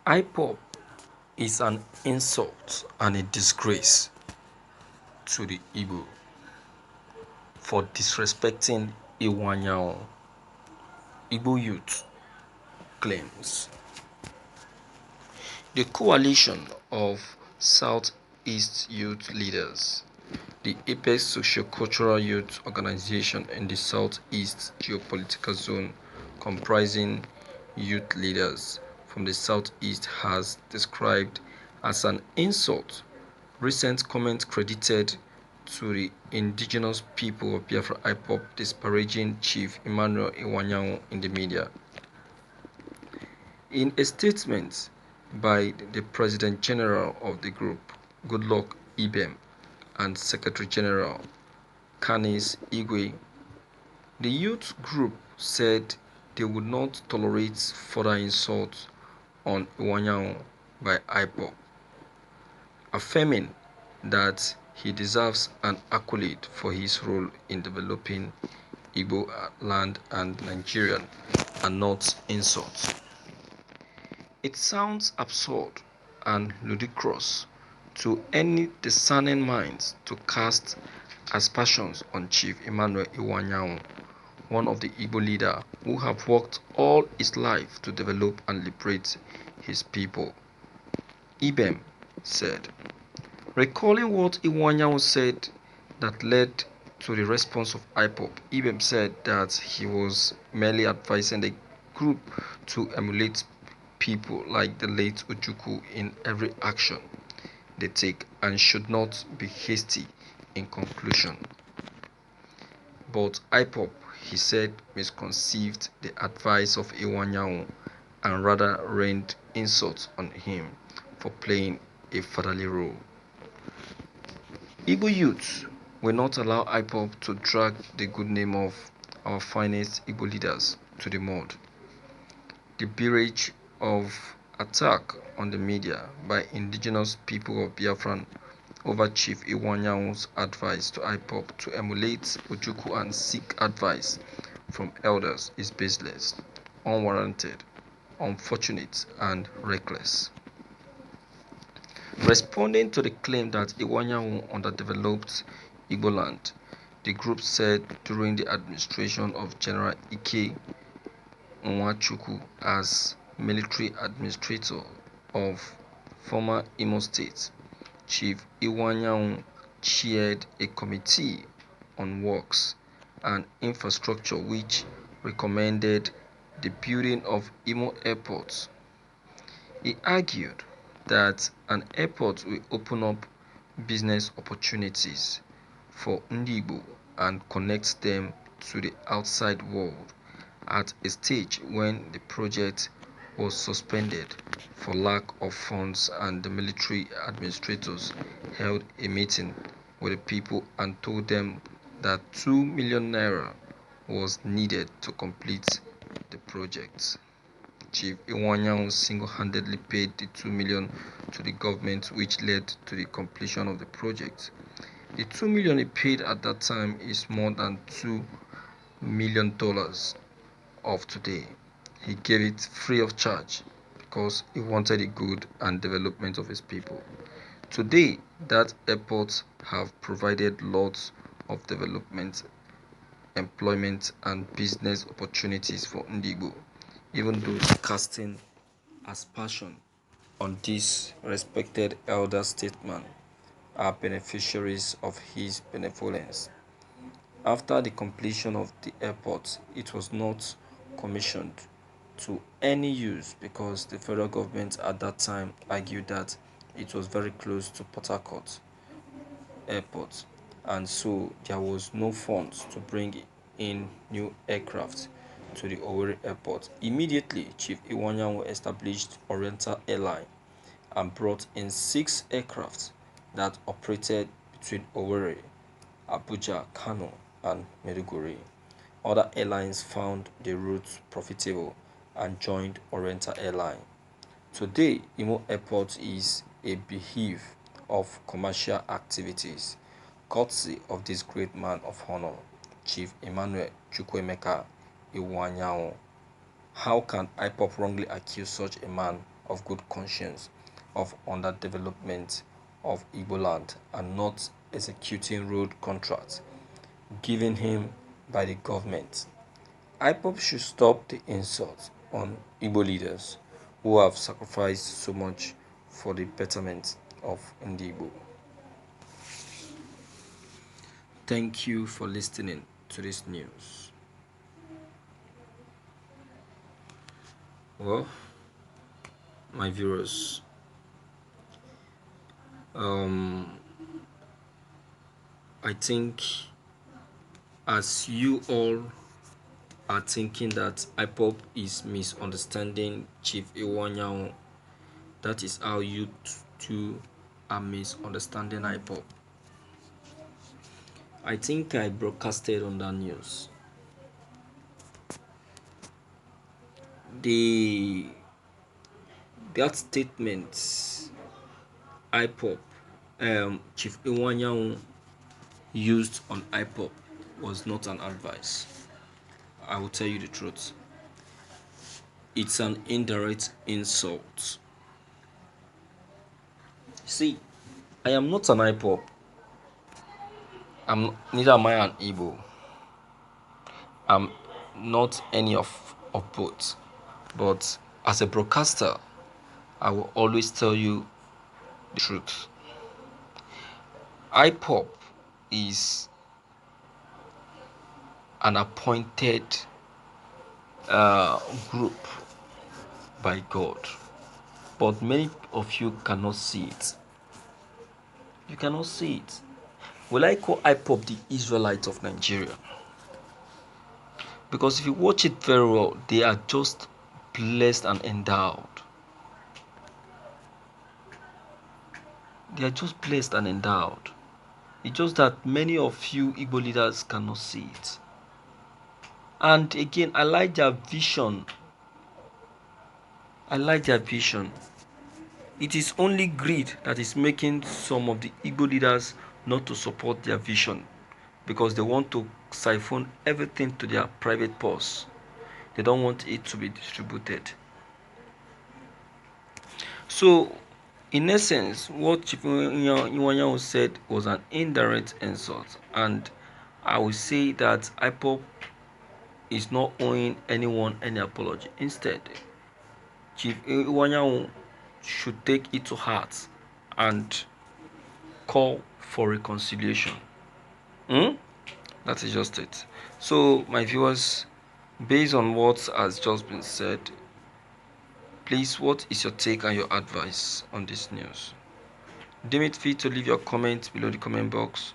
Ipob is an insult and a disgrace to the Igbo for disrespecting Iwuanyanwu, Igbo youth claims. The coalition of Southeast youth leaders, the apex socio-cultural youth organization in the Southeast geopolitical zone comprising youth leaders from the Southeast, has described as an insult recent comments credited to the indigenous people of Biafra Ipob disparaging Chief Emmanuel Iwuanyanwu in the media. In a statement by the President General of the group, Goodluck Ibem, and Secretary General Canis Igwe, the youth group said they would not tolerate further insults on Iwuanyanwu by Ipob, affirming that he deserves an accolade for his role in developing Igbo land and Nigeria, and not insults. It sounds absurd and ludicrous to any discerning minds to cast aspersions on Chief Emmanuel Iwuanyanwu, one of the Igbo leaders who have worked all his life to develop and liberate his people. Ibem said. Recalling what Iwuanyanwu said that led to the response of Ipob, Ibem said that he was merely advising the group to emulate people like the late Ojukwu in every action they take and should not be hasty in conclusion. But Ipob, he said, misconceived the advice of Iwuanyanwu and rather rained insults on him for playing a fatherly role. Igbo youth will not allow Ipob to drag the good name of our finest Igbo leaders to the mud. The barrage of attack on the media by indigenous people of Biafran over Chief Iwuanyawu's advice to Ipob to emulate Ojukwu and seek advice from elders is baseless, unwarranted, unfortunate, and reckless. Responding to the claim that Iwuanyanwu underdeveloped Igbo land, the group said during the administration of General Ike Nwachukwu as military administrator of former Imo State, Chief Iwuanyanwu chaired a committee on works and infrastructure which recommended the building of Imo Airport. He argued that an airport will open up business opportunities for Igbo and connect them to the outside world at a stage when the project was suspended for lack of funds, and the military administrators held a meeting with the people and told them that 2 million naira was needed to complete the project. Chief Iwuanyanwu single-handedly paid the 2 million to the government, which led to the completion of the project. The 2 million he paid at that time is more than $2 million of today. He gave it free of charge because he wanted the good and development of his people. Today, that airport have provided lots of development, employment, and business opportunities for Igbo. Even those casting aspersion on this respected elder statesman are beneficiaries of his benevolence. After the completion of the airport, it was not commissioned to any use because the federal government at that time argued that it was very close to Port Harcourt Airport, and so there was no funds to bring in new aircraft to the Owerri Airport. Immediately, Chief Iwuanyanwu established Oriental Airline and brought in 6 aircraft that operated between Owerri, Abuja, Kano, and Maiduguri. Other airlines found the route profitable and joined Oriental Airline. Today, Imo Airport is a beehive of commercial activities, courtesy of this great man of honor, Chief Emmanuel Chukwuemeka Iwuanyanwu. How can Ipob wrongly accuse such a man of good conscience of underdevelopment of Igbo land and not executing road contracts given him by the government. Ipob should stop the insults on Igbo leaders who have sacrificed so much for the betterment of Igbo. Thank you for listening to this news. Well, my viewers, I think as you all are thinking that Ipob is misunderstanding Chief Iwuanyanwu, that is how you too are misunderstanding Ipob. I think I broadcasted on that news. That statement Ipob, Chief Iwuanyanwu used on Ipob was not an advice. I will tell you the truth. It's an indirect insult. See, I am not an Ipob. Neither am I an Igbo. I'm not any of both. But as a broadcaster, I will always tell you the truth. Ipob is an appointed group by God, but many of you cannot see it. You cannot see it. Will I call Ipob the Israelites of Nigeria? Because if you watch it very well, they are just blessed and endowed. They are just blessed and endowed. It's just that many of you Igbo leaders cannot see it. And again, I like their vision. I like their vision. It is only greed that is making some of the Igbo leaders not to support their vision, because they want to siphon everything to their private purse. They don't want it to be distributed. So, in essence, what Chief Iwuanyanwu said was an indirect insult, and I will say that Ipob is not owing anyone any apology. Instead, Chief Iwuanyanwu should take it to heart and call for reconciliation. That is just it. So, my viewers, based on what has just been said, please, what is your take and your advice on this news? Deem it fit to leave your comment below the comment box.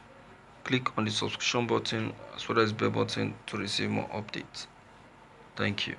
Click on the subscription button as well as bell button to receive more updates. Thank you.